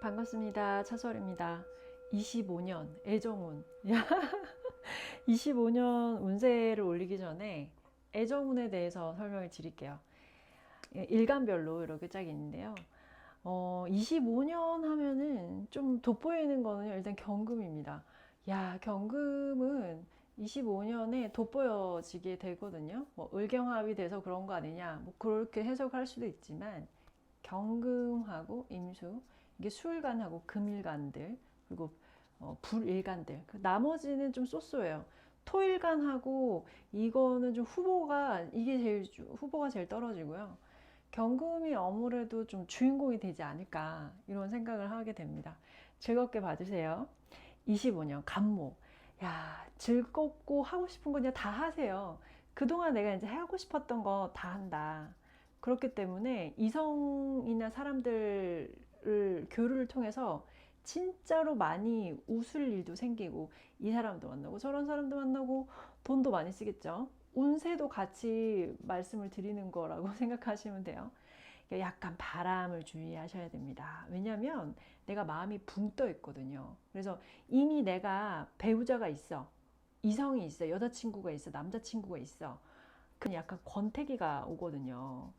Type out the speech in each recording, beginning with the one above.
반갑습니다. 차설입니다. 25년 애정운. 25년 운세를 올리기 전에 애정운에 대해서 설명을 드릴게요. 일간별로 이렇게 짝이 있는데요. 25년 하면은 좀 돋보이는 거는 일단 경금입니다. 야, 경금은 25년에 돋보여지게 되거든요. 뭐 을경합이 돼서 그런 거 아니냐, 뭐 그렇게 해석할 수도 있지만 경금하고 임수, 이게 수일간하고 금일간들, 그리고 불일간들, 나머지는 좀 쏘쏘해요. 토일간하고 이거는 좀 후보가 제일 떨어지고요. 경금이 아무래도 좀 주인공이 되지 않을까 이런 생각을 하게 됩니다. 즐겁게 봐주세요. 25년 간목. 야, 즐겁고 하고 싶은 거 그냥 다 하세요. 그동안 내가 이제 하고 싶었던 거 다 한다. 그렇기 때문에 이성이나 사람들을 교류를 통해서 진짜로 많이 웃을 일도 생기고, 이 사람도 만나고 저런 사람도 만나고 돈도 많이 쓰겠죠. 운세도 같이 말씀을 드리는 거라고 생각하시면 돼요. 약간 바람을 주의하셔야 됩니다. 왜냐면 내가 마음이 붕 떠 있거든요. 그래서 이미 내가 배우자가 있어, 이성이 있어, 여자친구가 있어, 남자친구가 있어. 그냥 약간 권태기가 오거든요.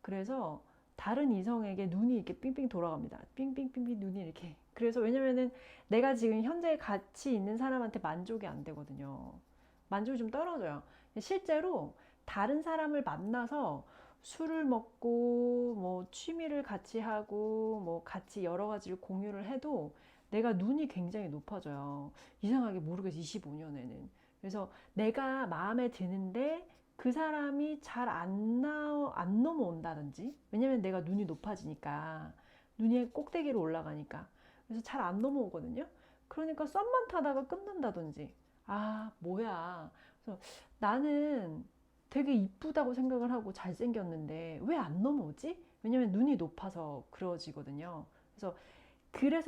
그래서 다른 이성에게 눈이 이렇게 삥삥 돌아갑니다. 삥삥삥삥 눈이 이렇게. 그래서 왜냐면은 내가 지금 현재 같이 있는 사람한테 만족이 안 되거든요. 만족이 좀 떨어져요. 실제로 다른 사람을 만나서 술을 먹고 뭐 취미를 같이 하고 뭐 같이 여러 가지를 공유를 해도 내가 눈이 굉장히 높아져요. 이상하게 모르겠어, 25년에는. 그래서 내가 마음에 드는데 그 사람이 잘 안 넘어온다든지, 왜냐면 내가 눈이 높아지니까, 눈이 꼭대기로 올라가니까, 그래서 잘 안 넘어오거든요. 그러니까 썸만 타다가 끝난다든지, 아 뭐야, 그래서 나는 되게 이쁘다고 생각을 하고 잘생겼는데 왜 안 넘어오지? 왜냐면 눈이 높아서 그러지거든요. 그래서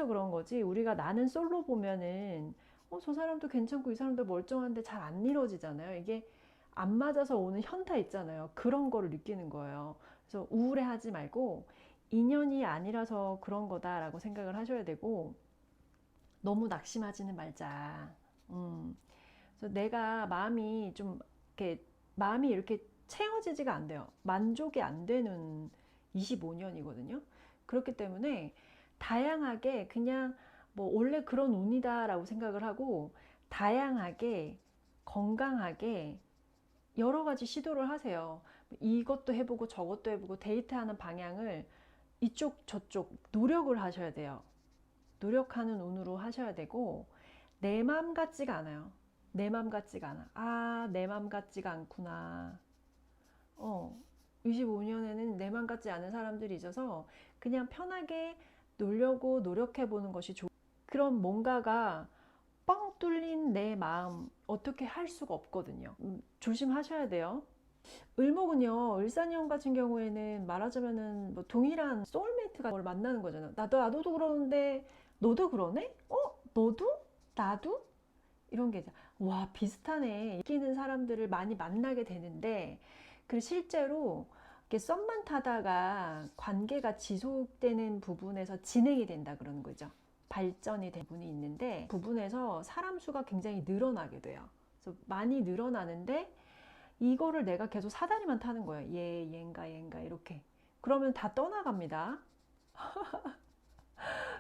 그런 거지, 우리가 나는 솔로 보면은 저 사람도 괜찮고 이 사람도 멀쩡한데 잘 안 이루어지잖아요. 이게 안 맞아서 오는 현타 있잖아요. 그런 거를 느끼는 거예요. 그래서 우울해하지 말고 인연이 아니라서 그런 거다라고 생각을 하셔야 되고, 너무 낙심하지는 말자. 그래서 내가 마음이 이렇게 채워지지가 안 돼요. 만족이 안 되는 25년이거든요. 그렇기 때문에 다양하게 그냥 뭐 원래 그런 운이다라고 생각을 하고, 다양하게 건강하게 여러 가지 시도를 하세요. 이것도 해보고 저것도 해보고 데이트하는 방향을 이쪽 저쪽 노력을 하셔야 돼요. 노력하는 운으로 하셔야 되고, 내 맘 같지가 않아요. 내 맘 같지가 않아. 아, 내 맘 같지가 않구나. 25년에는 내 맘 같지 않은 사람들이 있어서 그냥 편하게 놀려고 노력해보는 것이 좋아요. 그런 뭔가가 뻥 뚫린 내 마음 어떻게 할 수가 없거든요. 조심하셔야 돼요. 을목은요, 을사년 같은 경우에는 말하자면은 뭐 동일한 소울메이트가 뭘 만나는 거잖아. 나도 그러는데 너도 그러네? 너도? 나도? 이런 게, 와, 비슷하네. 이기는 사람들을 많이 만나게 되는데, 그 실제로 이렇게 썸만 타다가 관계가 지속되는 부분에서 진행이 된다 그러는 거죠. 발전이 된 부분이 있는데, 그 부분에서 사람 수가 굉장히 늘어나게 돼요. 그래서 많이 늘어나는데, 이거를 내가 계속 사다리만 타는 거예요. 얘인가 이렇게. 그러면 다 떠나갑니다.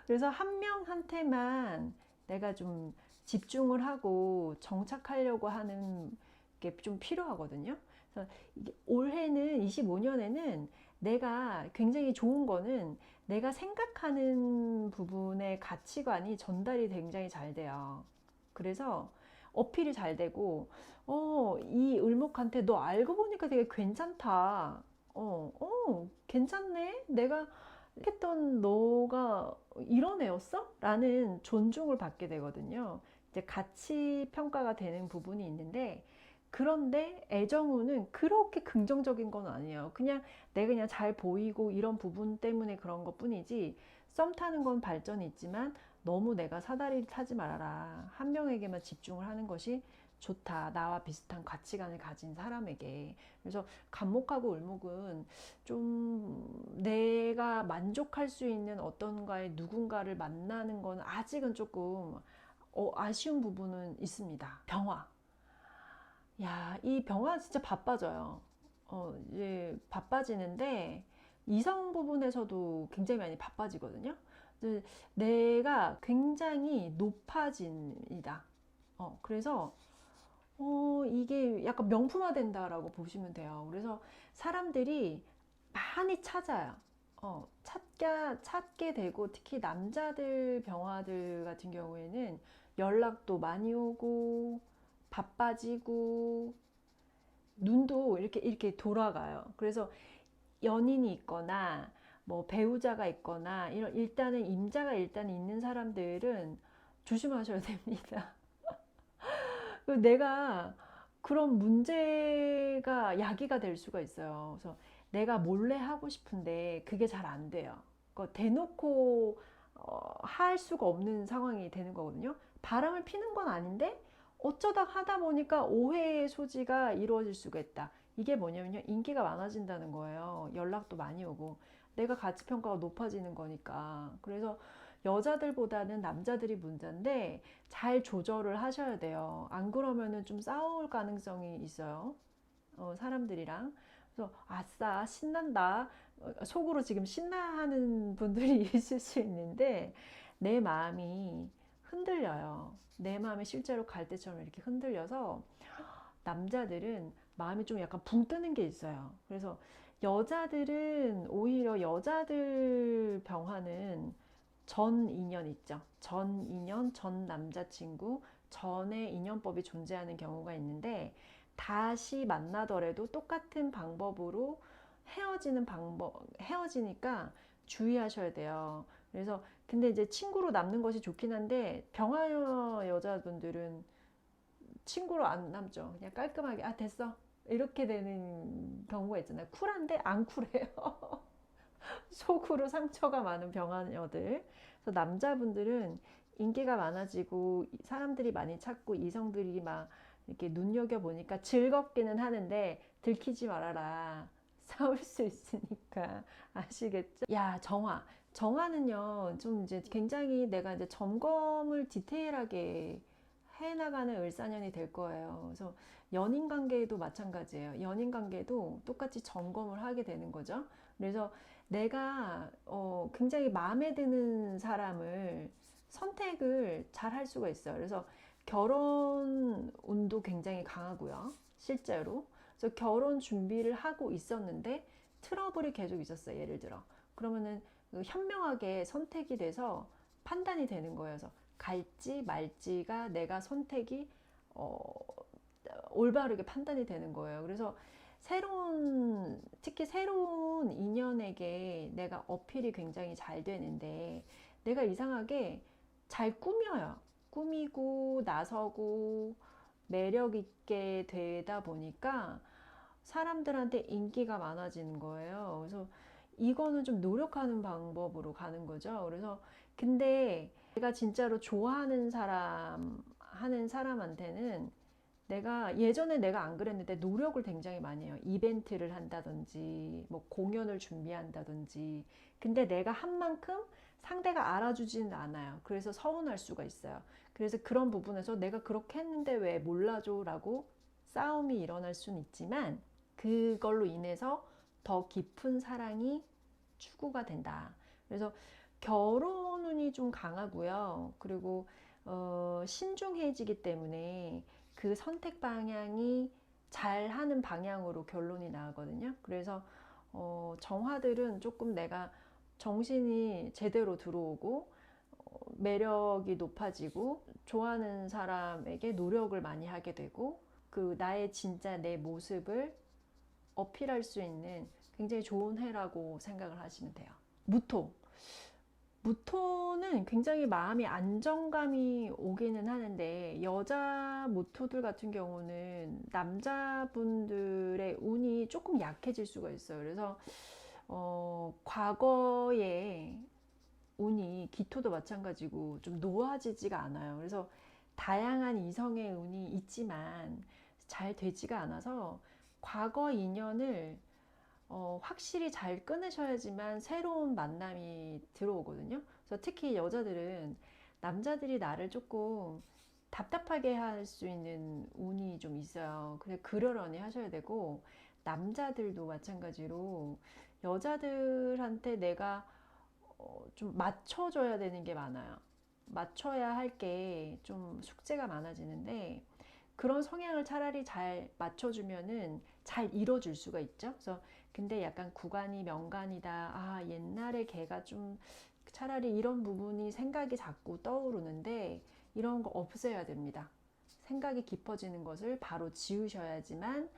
그래서 한 명한테만 내가 좀 집중을 하고 정착하려고 하는 게 좀 필요하거든요. 그래서 올해는 25년에는 내가 굉장히 좋은 거는 내가 생각하는 부분의 가치관이 전달이 굉장히 잘 돼요. 그래서 어필이 잘 되고, 이 을목한테 너 알고 보니까 되게 괜찮다. 괜찮네? 내가 했던 너가 이런 애였어? 라는 존중을 받게 되거든요. 이제 가치 평가가 되는 부분이 있는데, 그런데 애정우는 그렇게 긍정적인 건 아니에요. 내가 그냥 잘 보이고 이런 부분 때문에 그런 것 뿐이지, 썸 타는 건 발전이 있지만 너무 내가 사다리를 타지 말아라. 한 명에게만 집중을 하는 것이 좋다. 나와 비슷한 가치관을 가진 사람에게. 그래서 간목하고 을목은 좀 내가 만족할 수 있는 어떤가의 누군가를 만나는 건 아직은 조금 아쉬운 부분은 있습니다. 병화. 야, 이 병화 진짜 바빠져요. 이제 바빠지는데 이성 부분에서도 굉장히 많이 바빠지거든요. 내가 굉장히 높아집니다. 그래서 이게 약간 명품화 된다라고 보시면 돼요. 그래서 사람들이 많이 찾아요. 찾게 되고, 특히 남자들 병화들 같은 경우에는 연락도 많이 오고, 바빠지고, 눈도 이렇게 돌아가요. 그래서 연인이 있거나, 뭐 배우자가 있거나, 일단은 임자가 일단 있는 사람들은 조심하셔야 됩니다. 내가 그런 문제가 야기가 될 수가 있어요. 그래서 내가 몰래 하고 싶은데 그게 잘 안 돼요. 대놓고 할 수가 없는 상황이 되는 거거든요. 바람을 피는 건 아닌데 어쩌다 하다 보니까 오해의 소지가 이루어질 수가 있다. 이게 뭐냐면요, 인기가 많아진다는 거예요. 연락도 많이 오고 내가 가치평가가 높아지는 거니까. 그래서 여자들보다는 남자들이 문제인데 잘 조절을 하셔야 돼요. 안 그러면은 좀 싸울 가능성이 있어요. 사람들이랑. 그래서 아싸 신난다. 속으로 지금 신나하는 분들이 있을 수 있는데 내 마음이 흔들려요. 내 마음이 실제로 갈 때처럼 이렇게 흔들려서 남자들은 마음이 좀 약간 붕 뜨는 게 있어요. 그래서 여자들은 오히려 여자들 병화는 전 인연 있죠. 전 인연, 전 남자친구, 전의 인연법이 존재하는 경우가 있는데 다시 만나더라도 똑같은 방법으로 헤어지니까 주의하셔야 돼요. 그래서 근데 이제 친구로 남는 것이 좋긴 한데 병화 여자분들은 친구로 안 남죠. 그냥 깔끔하게 됐어. 이렇게 되는 경우가 있잖아요. 쿨한데 안 쿨해요. 속으로 상처가 많은 병화녀들. 그래서 남자분들은 인기가 많아지고 사람들이 많이 찾고 이성들이 막 이렇게 눈여겨보니까 즐겁기는 하는데 들키지 말아라. 싸울 수 있으니까. 아시겠죠? 야, 정화. 정화는요, 좀 이제 굉장히 내가 이제 점검을 디테일하게 해나가는 을사년이 될 거예요. 그래서 연인 관계도 마찬가지예요. 연인 관계도 똑같이 점검을 하게 되는 거죠. 그래서 내가 굉장히 마음에 드는 사람을 선택을 잘 할 수가 있어요. 그래서 결혼 운도 굉장히 강하고요. 실제로. 그래서 결혼 준비를 하고 있었는데 트러블이 계속 있었어요. 예를 들어. 그러면은 현명하게 선택이 돼서 판단이 되는 거예요. 그래서 갈지 말지가 내가 선택이 어, 올바르게 판단이 되는 거예요. 그래서 특히 새로운 인연에게 내가 어필이 굉장히 잘 되는데 내가 이상하게 잘 꾸며요. 꾸미고 나서고 매력 있게 되다 보니까 사람들한테 인기가 많아지는 거예요. 그래서 이거는 좀 노력하는 방법으로 가는 거죠. 그래서 근데 내가 진짜로 좋아하는 하는 사람한테는 예전에 내가 안 그랬는데 노력을 굉장히 많이 해요. 이벤트를 한다든지, 뭐 공연을 준비한다든지. 근데 내가 한 만큼 상대가 알아주지는 않아요. 그래서 서운할 수가 있어요. 그래서 그런 부분에서 내가 그렇게 했는데 왜 몰라줘? 라고 싸움이 일어날 수는 있지만 그걸로 인해서 더 깊은 사랑이 추구가 된다. 그래서 결혼운이 좀 강하고요. 그리고 신중해지기 때문에 그 선택 방향이 잘하는 방향으로 결론이 나거든요. 그래서 정화들은 조금 내가 정신이 제대로 들어오고 매력이 높아지고 좋아하는 사람에게 노력을 많이 하게 되고 그 나의 진짜 내 모습을 어필할 수 있는 굉장히 좋은 해라고 생각을 하시면 돼요. 무토. 무토는 굉장히 마음이 안정감이 오기는 하는데 여자 무토들 같은 경우는 남자분들의 운이 조금 약해질 수가 있어요. 그래서 과거에 운이 기토도 마찬가지고 좀 놓아지지가 않아요. 그래서 다양한 이성의 운이 있지만 잘 되지가 않아서 과거 인연을 확실히 잘 끊으셔야지만 새로운 만남이 들어오거든요. 그래서 특히 여자들은 남자들이 나를 조금 답답하게 할 수 있는 운이 좀 있어요. 그래 그러려니 하셔야 되고 남자들도 마찬가지로 여자들한테 내가 좀 맞춰줘야 되는 게 많아요. 맞춰야 할 게 좀 숙제가 많아지는데 그런 성향을 차라리 잘 맞춰주면은 잘 이뤄줄 수가 있죠. 그래서 근데 약간 구간이 명간이다. 아, 옛날에 걔가 좀 차라리 이런 부분이 생각이 자꾸 떠오르는데 이런 거 없애야 됩니다. 생각이 깊어지는 것을 바로 지우셔야지만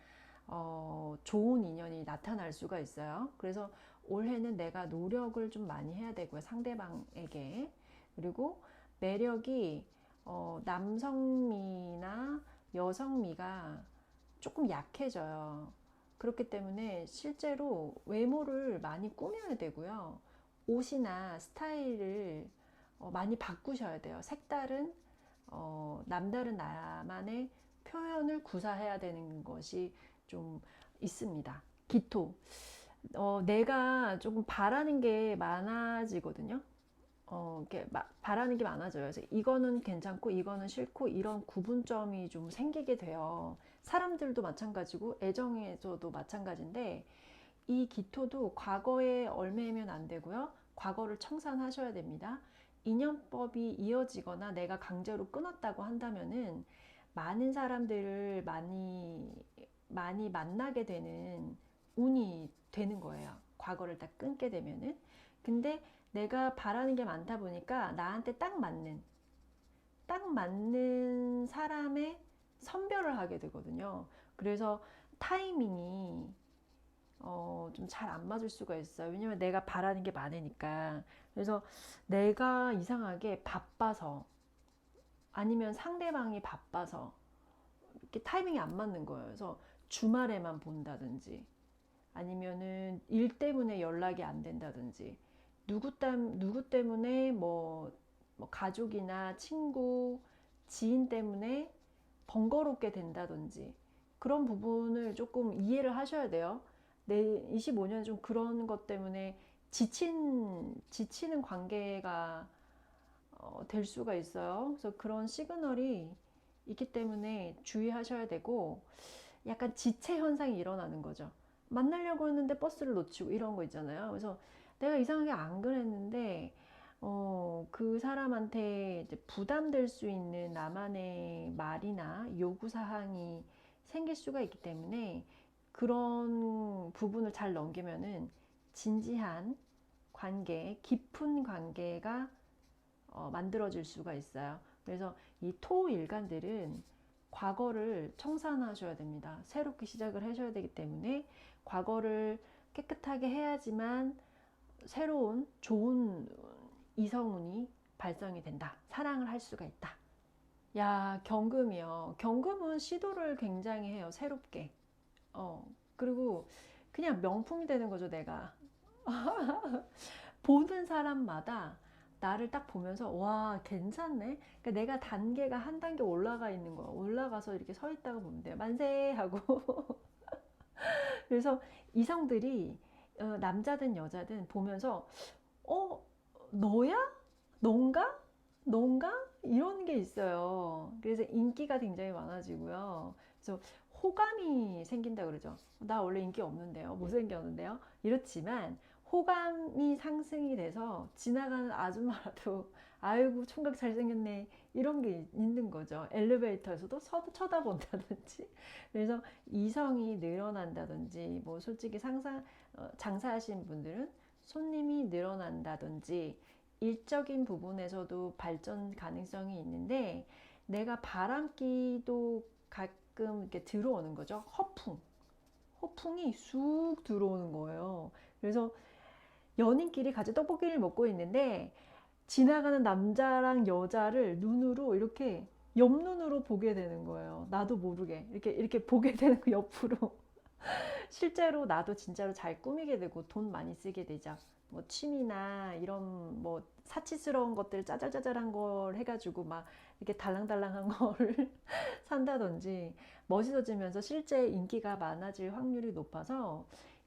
좋은 인연이 나타날 수가 있어요. 그래서 올해는 내가 노력을 좀 많이 해야 되고요. 상대방에게. 그리고 매력이 남성미나 여성미가 조금 약해져요. 그렇기 때문에 실제로 외모를 많이 꾸며야 되고요. 옷이나 스타일을 많이 바꾸셔야 돼요. 색다른 남다른 나만의 표현을 구사해야 되는 것이 좀 있습니다. 기토. 내가 조금 바라는 게 많아지거든요. 이렇게 바라는 게 많아져요. 그래서 이거는 괜찮고 이거는 싫고 이런 구분점이 좀 생기게 돼요. 사람들도 마찬가지고 애정에서도 마찬가지인데 이 기토도 과거에 얽매이면 안 되고요. 과거를 청산하셔야 됩니다. 인연법이 이어지거나 내가 강제로 끊었다고 한다면은 많은 사람들을 많이 만나게 되는 운이 되는 거예요. 과거를 딱 끊게 되면은. 근데 내가 바라는 게 많다 보니까 나한테 딱 맞는 사람의 선별을 하게 되거든요. 그래서 타이밍이 좀 잘 안 맞을 수가 있어요. 왜냐면 내가 바라는 게 많으니까. 그래서 내가 이상하게 바빠서 아니면 상대방이 바빠서 이렇게 타이밍이 안 맞는 거예요. 그래서 주말에만 본다든지 아니면은 일 때문에 연락이 안 된다든지 누구 때문에 뭐 가족이나 친구, 지인 때문에 번거롭게 된다든지 그런 부분을 조금 이해를 하셔야 돼요. 내 25년 좀 그런 것 때문에 지치는 관계가 될 수가 있어요. 그래서 그런 시그널이 있기 때문에 주의하셔야 되고 약간 지체 현상이 일어나는 거죠. 만나려고 했는데 버스를 놓치고 이런 거 있잖아요. 그래서 내가 이상하게 안 그랬는데 그 사람한테 이제 부담될 수 있는 나만의 말이나 요구 사항이 생길 수가 있기 때문에 그런 부분을 잘 넘기면은 진지한 관계, 깊은 관계가 만들어질 수가 있어요. 그래서 이 토일간들은 과거를 청산하셔야 됩니다. 새롭게 시작을 하셔야 되기 때문에 과거를 깨끗하게 해야지만 새로운 좋은 이성운이 발성이 된다. 사랑을 할 수가 있다. 야, 경금이요. 경금은 시도를 굉장히 해요. 새롭게. 그리고 그냥 명품이 되는 거죠, 내가. 보는 사람마다 나를 딱 보면서 와 괜찮네. 그러니까 내가 단계가 한 단계 올라가 있는 거야. 올라가서 이렇게 서 있다가 보면 돼요. 만세 하고. 그래서 이성들이 남자든 여자든 보면서 어 너야? 넌가? 넌가? 이런 게 있어요. 그래서 인기가 굉장히 많아지고요. 그래서 호감이 생긴다 그러죠. 나 원래 인기 없는데요. 못생겼는데요. 이렇지만 호감이 상승이 돼서 지나가는 아줌마라도 아이고 총각 잘생겼네 이런 게 있는 거죠. 엘리베이터에서도 쳐다본다든지. 그래서 이성이 늘어난다든지 뭐 솔직히 장사하시는 분들은 손님이 늘어난다든지 일적인 부분에서도 발전 가능성이 있는데 내가 바람기도 가끔 이렇게 들어오는 거죠. 허풍이 쑥 들어오는 거예요. 그래서 연인끼리 같이 떡볶이를 먹고 있는데 지나가는 남자랑 여자를 눈으로 이렇게 옆눈으로 보게 되는 거예요. 나도 모르게 이렇게 보게 되는 거 옆으로. 실제로 나도 진짜로 잘 꾸미게 되고 돈 많이 쓰게 되죠. 뭐 취미나 이런 뭐 사치스러운 것들 짜잘짜잘한 걸 해가지고 막 이렇게 달랑달랑한 거를 산다든지 멋있어지면서 실제 인기가 많아질 확률이 높아서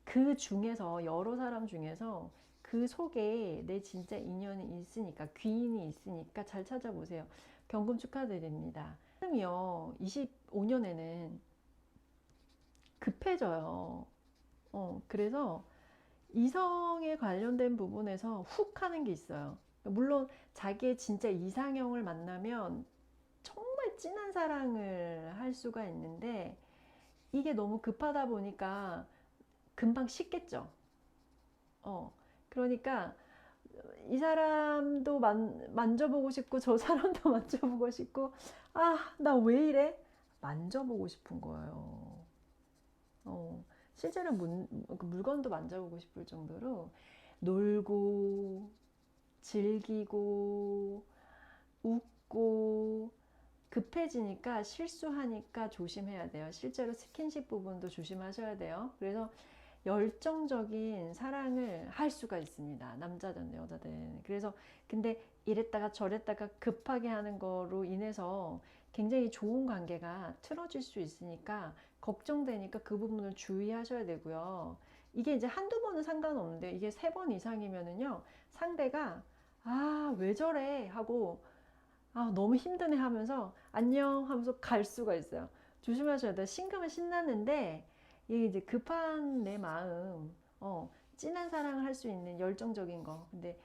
그 중에서 여러 사람 중에서 그 속에 내 진짜 인연이 있으니까 귀인이 있으니까 잘 찾아보세요. 경금 축하드립니다. 사람이요 25년에는 급해져요. 그래서 이성에 관련된 부분에서 훅 하는 게 있어요. 물론 자기의 진짜 이상형을 만나면 정말 진한 사랑을 할 수가 있는데 이게 너무 급하다 보니까 금방 식겠죠. 그러니까 이 사람도 만져보고 싶고 저 사람도 만져보고 싶고 아, 나 왜 이래? 만져보고 싶은 거예요. 실제로 물건도 만져보고 싶을 정도로 놀고 즐기고 웃고 급해지니까 실수하니까 조심해야 돼요. 실제로 스킨십 부분도 조심하셔야 돼요. 그래서 열정적인 사랑을 할 수가 있습니다. 남자든 여자든. 그래서 근데 이랬다가 저랬다가 급하게 하는 거로 인해서 굉장히 좋은 관계가 틀어질 수 있으니까 걱정되니까 그 부분을 주의하셔야 되고요. 이게 이제 한두 번은 상관없는데 이게 3번 이상이면은요 상대가 아, 왜 저래 하고 아, 너무 힘드네 하면서 안녕 하면서 갈 수가 있어요. 조심하셔야 돼요. 신금은 신났는데 이게 이제 급한 내 마음, 진한 사랑을 할 수 있는 열정적인 거. 근데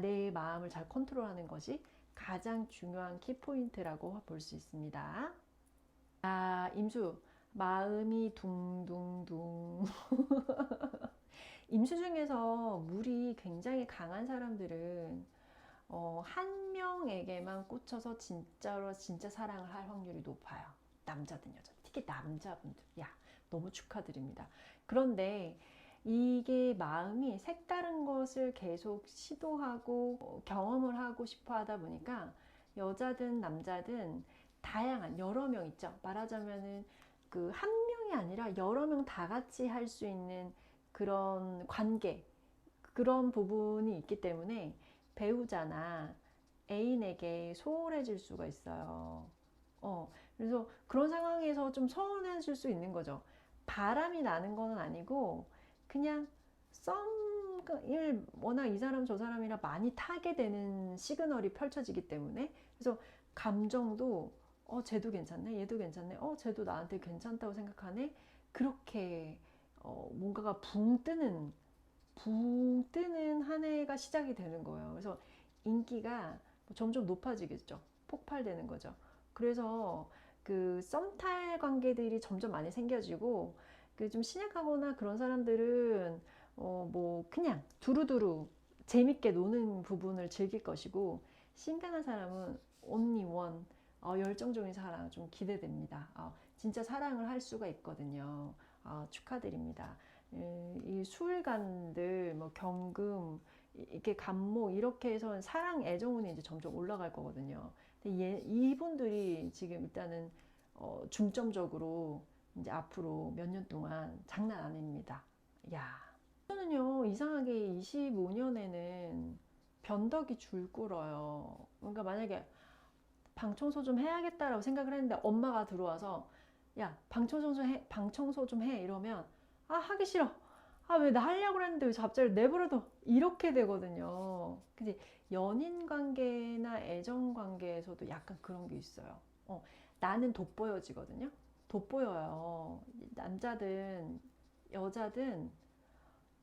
내 마음을 잘 컨트롤하는 것이 가장 중요한 키포인트라고 볼 수 있습니다. 아, 임수, 마음이 둥둥둥. 임수 중에서 물이 굉장히 강한 사람들은 한 명에게만 꽂혀서 진짜로 진짜 사랑을 할 확률이 높아요. 남자든 여자, 특히 남자분들. 야, 너무 축하드립니다. 그런데 이게 마음이 색다른 것을 계속 시도하고 경험을 하고 싶어 하다 보니까 여자든 남자든 다양한 여러 명 있죠. 말하자면은 그 한 명이 아니라 여러 명 다 같이 할 수 있는 그런 관계, 그런 부분이 있기 때문에 배우자나 애인에게 소홀해질 수가 있어요. 그래서 그런 상황에서 좀 서운해질 수 있는 거죠. 바람이 나는 건 아니고 그냥 썸을 워낙 이 사람 저 사람이랑 많이 타게 되는 시그널이 펼쳐지기 때문에 그래서 감정도 쟤도 괜찮네 얘도 괜찮네 쟤도 나한테 괜찮다고 생각하네 그렇게 뭔가가 붕 뜨는 한 해가 시작이 되는 거예요. 그래서 인기가 점점 높아지겠죠. 폭발되는 거죠. 그래서 그 썸탈 관계들이 점점 많이 생겨지고 그 좀 신약하거나 그런 사람들은 뭐 그냥 두루두루 재밌게 노는 부분을 즐길 것이고 신강한 사람은 only one 열정적인 사랑 좀 기대됩니다. 진짜 사랑을 할 수가 있거든요. 축하드립니다. 이 수일간들 뭐 경금 이렇게 간목 이렇게 해서 사랑 애정운이 이제 점점 올라갈 거거든요. 근데 이분들이 지금 일단은 중점적으로 이제 앞으로 몇 년 동안 장난 아닙니다. 야, 저는요 이상하게 25년에는 변덕이 줄 꿇어요. 그러니까 만약에 방 청소 좀 해야겠다라고 생각을 했는데 엄마가 들어와서 야, 방 청소 좀 해 이러면 아, 하기 싫어. 아, 왜 나 하려고 했는데 왜 갑자기 내버려둬. 이렇게 되거든요. 근데 연인 관계나 애정 관계에서도 약간 그런 게 있어요. 나는 돋보여지거든요. 돋보여요. 남자든 여자든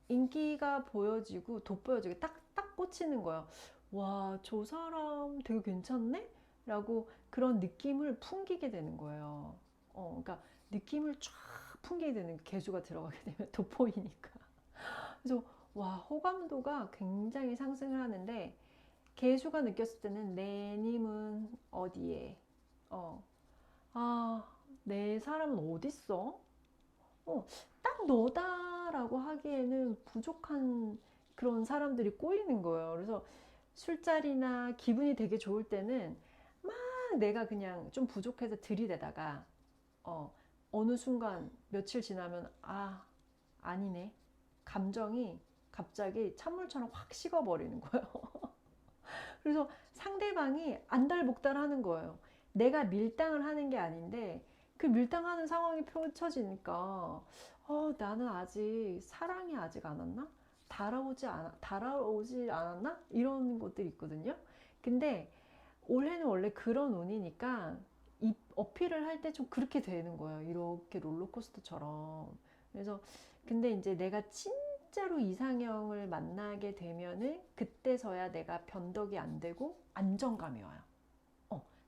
인기가 보여지고 돋보여지고 딱 꽂히는 거예요. 와, 저 사람 되게 괜찮네? 라고 그런 느낌을 풍기게 되는 거예요. 그러니까 느낌을 쫙 풍기게 되는 개수가 들어가게 되면 돋보이니까. 그래서 와, 호감도가 굉장히 상승을 하는데 개수가 느꼈을 때는 내 님은 어디에? 아, 내 사람은 어딨어? 딱 너다라고 하기에는 부족한 그런 사람들이 꼬이는 거예요. 그래서 술자리나 기분이 되게 좋을 때는 막 내가 그냥 좀 부족해서 들이대다가 어느 순간 며칠 지나면 아니네. 감정이 갑자기 찬물처럼 확 식어버리는 거예요. 그래서 상대방이 안달복달하는 거예요. 내가 밀당을 하는 게 아닌데 그 밀당하는 상황이 펼쳐지니까 나는 아직 사랑이 아직 안 왔나? 달아오지 않았나? 이런 것들이 있거든요. 근데 올해는 원래 그런 운이니까 이 어필을 할 때 좀 그렇게 되는 거예요. 이렇게 롤러코스터처럼. 그래서 근데 이제 내가 진짜로 이상형을 만나게 되면은 그때서야 내가 변덕이 안 되고 안정감이 와요.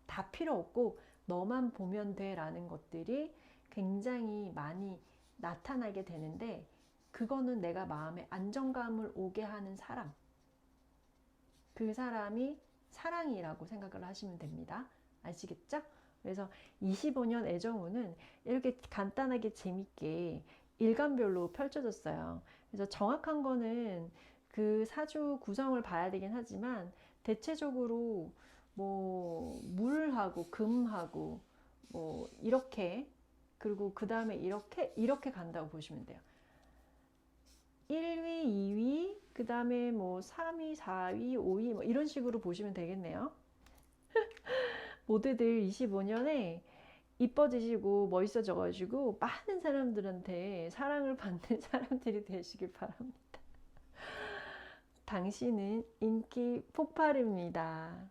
다 필요 없고 너만 보면 돼라는 것들이 굉장히 많이 나타나게 되는데, 그거는 내가 마음에 안정감을 오게 하는 사람, 그 사람이 사랑이라고 생각을 하시면 됩니다. 아시겠죠? 그래서 25년 애정운은 이렇게 간단하게 재밌게 일간별로 펼쳐졌어요. 그래서 정확한 거는 그 사주 구성을 봐야 되긴 하지만 대체적으로 뭐 물하고 금하고 뭐 이렇게, 그리고 그 다음에 이렇게 간다고 보시면 돼요. 1위, 2위, 그 다음에 뭐 3위, 4위, 5위 뭐 이런 식으로 보시면 되겠네요. 모두들 25년에 이뻐지시고 멋있어져가지고 많은 사람들한테 사랑을 받는 사람들이 되시길 바랍니다. 당신은 인기 폭발입니다.